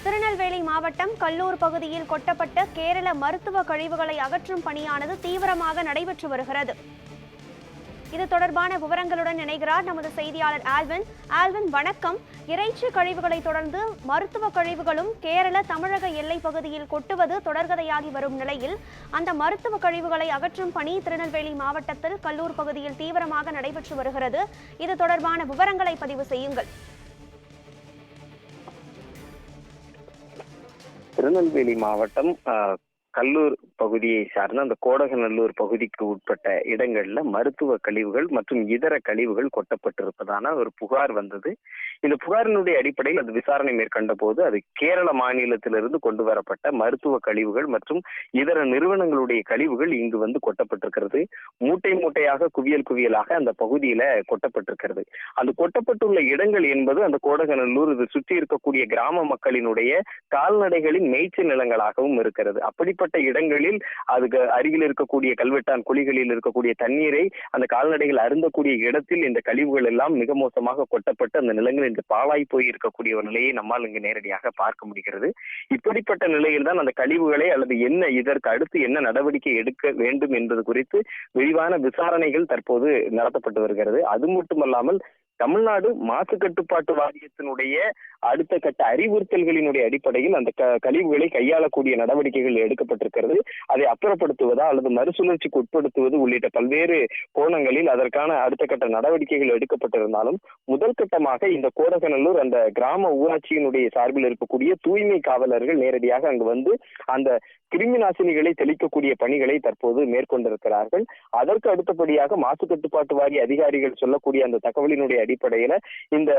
திருநெல்வேலி மாவட்டம் கல்லூர் பகுதியில் கொட்டப்பட்ட கேரள மருத்துவ கழிவுகளை அகற்றும் பணியானது தீவிரமாக நடைபெற்று வருகிறது. இது தொடர்பான விவரங்களுடன் இணைகிறார் நமது செய்தியாளர் ஆல்வின். ஆல்வின், வணக்கம். இறைச்சி கழிவுகளை தொடர்ந்து மருத்துவ கழிவுகளும் கேரள தமிழக எல்லை பகுதியில் கொட்டுவது தொடர்கதையாகி வரும் நிலையில் அந்த மருத்துவ கழிவுகளை அகற்றும் பணி திருநெல்வேலி மாவட்டத்தில் கல்லூர் பகுதியில் தீவிரமாக நடைபெற்று வருகிறது. இது தொடர்பான விவரங்களை பதிவு செய்யுங்கள். திருநெல்வேலி மாவட்டம் கல்லூர் பகுதியை சார்ந்த அந்த கோடகநல்லூர் பகுதிக்கு உட்பட்ட இடங்கள்ல மருத்துவ கழிவுகள் மற்றும் இதர கழிவுகள் கொட்டப்பட்டிருப்பதான ஒரு புகார் வந்தது. இந்த புகாரினுடைய அடிப்படையில் அது விசாரணை மேற்கொண்ட போது அது கேரள மாநிலத்திலிருந்து கொண்டு வரப்பட்ட மருத்துவ கழிவுகள் மற்றும் இதர நிறுவனங்களுடைய கழிவுகள் இங்கு வந்து கொட்டப்பட்டிருக்கிறது. மூட்டை மூட்டையாக குவியலாக அந்த பகுதியில கொட்டப்பட்டிருக்கிறது. அந்த கொட்டப்பட்டுள்ள இடங்கள் என்பது அந்த கோடகநல்லூர் இது சுற்றி இருக்கக்கூடிய கிராம மக்களினுடைய கால்நடைகளின் மேய்ச்சல் நிலங்களாகவும் இருக்கிறது. அப்படிப்பட்ட இடங்களில் அதுக்கு அருகில் இருக்கக்கூடிய கல்வெட்டான் குழிகளில் இருக்கக்கூடிய தண்ணீரை அந்த கால்நடைகள் அருந்தக்கூடிய இடத்தில் இந்த கழிவுகள் எல்லாம் மிக மோசமாக கொட்டப்பட்டு அந்த நிலங்கள் இன்று பாழாய் போய் இருக்கக்கூடிய ஒரு நிலையை நம்மால் இங்கு நேரடியாக பார்க்க முடிகிறது. இப்படிப்பட்ட நிலையில் தான் அந்த கழிவுகளை அல்லது என்ன இதற்கு அடுத்து என்ன நடவடிக்கை எடுக்க வேண்டும் என்பது குறித்து விரிவான விசாரணைகள் தற்போது நடத்தப்பட்டு வருகிறது. அது மட்டுமல்லாமல் தமிழ்நாடு மாசு கட்டுப்பாட்டு வாரியத்தினுடைய அடுத்த கட்ட அறிவுறுத்தல்களினுடைய அடிப்படையில் அந்த கழிவுகளை கையாளக்கூடிய நடவடிக்கைகள் எடுக்கப்பட்டிருக்கிறது. அதை அப்புறப்படுத்துவதா அல்லது மறுசுழற்சிக்கு உட்படுத்துவது உள்ளிட்ட பல்வேறு கோணங்களில் அதற்கான அடுத்த கட்ட நடவடிக்கைகள் எடுக்கப்பட்டிருந்தாலும் முதல் கட்டமாக இந்த கோடகநல்லூர் அந்த கிராம ஊராட்சியினுடைய சார்பில் இருக்கக்கூடிய தூய்மை காவலர்கள் நேரடியாக அங்கு வந்து அந்த கிருமி நாசினிகளை தெளிக்கக்கூடிய பணிகளை தற்போது மேற்கொண்டிருக்கிறார்கள். அதற்கு அடுத்தபடியாக மாசு கட்டுப்பாட்டு வாரிய அதிகாரிகள் சொல்லக்கூடிய அந்த தகவலினுடைய அடிப்படையில இந்த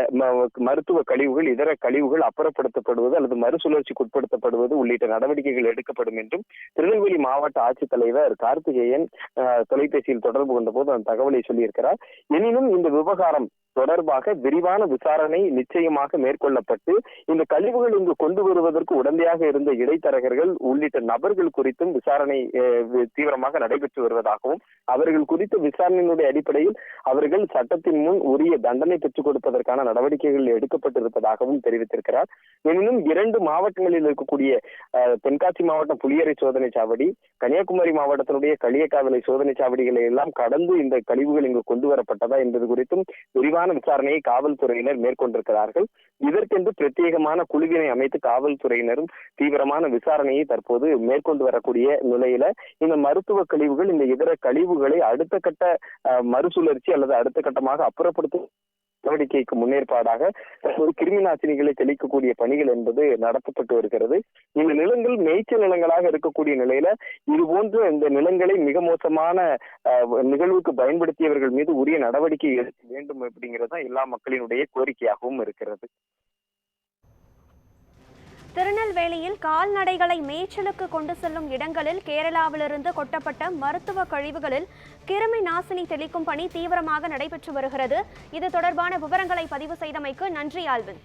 மருத்துவ கழிவுகள் இதர கழிவுகள் அப்புறப்படுத்தப்படுவது அல்லது மறுசுழற்சிக்கு உட்படுத்தப்படுவது உள்ளிட்ட நடவடிக்கைகள் எடுக்கப்படும் என்றும் திருநெல்வேலி மாவட்ட ஆட்சித்தலைவர் கார்த்திகேயன் தொலைபேசியில் தொடர்பு கொண்ட போது அந்த தகவலை சொல்லியிருக்கிறார். எனினும் இந்த விவகாரம் தொடர்பாக விரிவான விசாரணை நிச்சயமாக மேற்கொள்ளப்பட்டு இந்த கழிவுகள் இங்கு கொண்டு வருவதற்கு உடந்தையாக இருந்த இடைத்தரகர்கள் உள்ளிட்ட நபர்கள் குறித்தும் விசாரணை தீவிரமாக நடைபெற்று வருவதாகவும் அவர்கள் குறித்த விசாரணையினுடைய அடிப்படையில் அவர்கள் சட்டத்தின் முன் உரிய தண்டனை பெற்றுக் கொடுப்பதற்கான நடவடிக்கைகள் எடுக்கப்பட்டிருப்பதாகவும் தெரிவித்திருக்கிறார். எனினும் 2 மாவட்டங்களில் இருக்கக்கூடிய தென்காசி மாவட்டம் புலியரை சோதனை சாவடி, கன்னியாகுமரி மாவட்டத்தினுடைய களியக்காவிளை சோதனை சாவடிகளை எல்லாம் கடந்து இந்த கழிவுகள் இங்கு கொண்டு வரப்பட்டதா என்பது குறித்தும் விரிவான விசாரணையை காவல்துறையினர் மேற்கொண்டிருக்கிறார்கள். இதற்கென்று பிரத்யேகமான குழுவினை அமைத்து காவல்துறையினரும் தீவிரமான விசாரணையை தற்போது மேற்கொண்டு வரக்கூடிய நிலையில இந்த மருத்துவ கழிவுகள் இந்த இதர கழிவுகளை அடுத்த கட்ட மறுசுழற்சி அல்லது அடுத்த கட்டமாக அப்புறப்படுத்தும் நடவடிக்கைக்கு முன்னேற்பாடாக கிருமி நாசினிகளை தெளிக்கக்கூடிய பணிகள் என்பது நடத்தப்பட்டு வருகிறது. இந்த நிலங்கள் மேய்ச்சல் நிலங்களாக இருக்கக்கூடிய நிலையில இது போன்ற இந்த நிலங்களை மிக மோசமான நிகழ்வுக்கு பயன்படுத்தியவர்கள் மீது உரிய நடவடிக்கை எடுக்க வேண்டும் அப்படிங்கிறது தான் எல்லா மக்களினுடைய கோரிக்கையாகவும் இருக்கிறது. திருநெல்வேலியில் கால்நடைகளை மேய்ச்சலுக்கு கொண்டு செல்லும் இடங்களில் கேரளாவிலிருந்து கொட்டப்பட்ட மருத்துவ கழிவுகளில் கிருமி நாசினி தெளிக்கும் பணி தீவிரமாக நடைபெற்று வருகிறது. இது தொடர்பான விவரங்களை பதிவு செய்தமைக்கு நன்றி ஆல்வின்.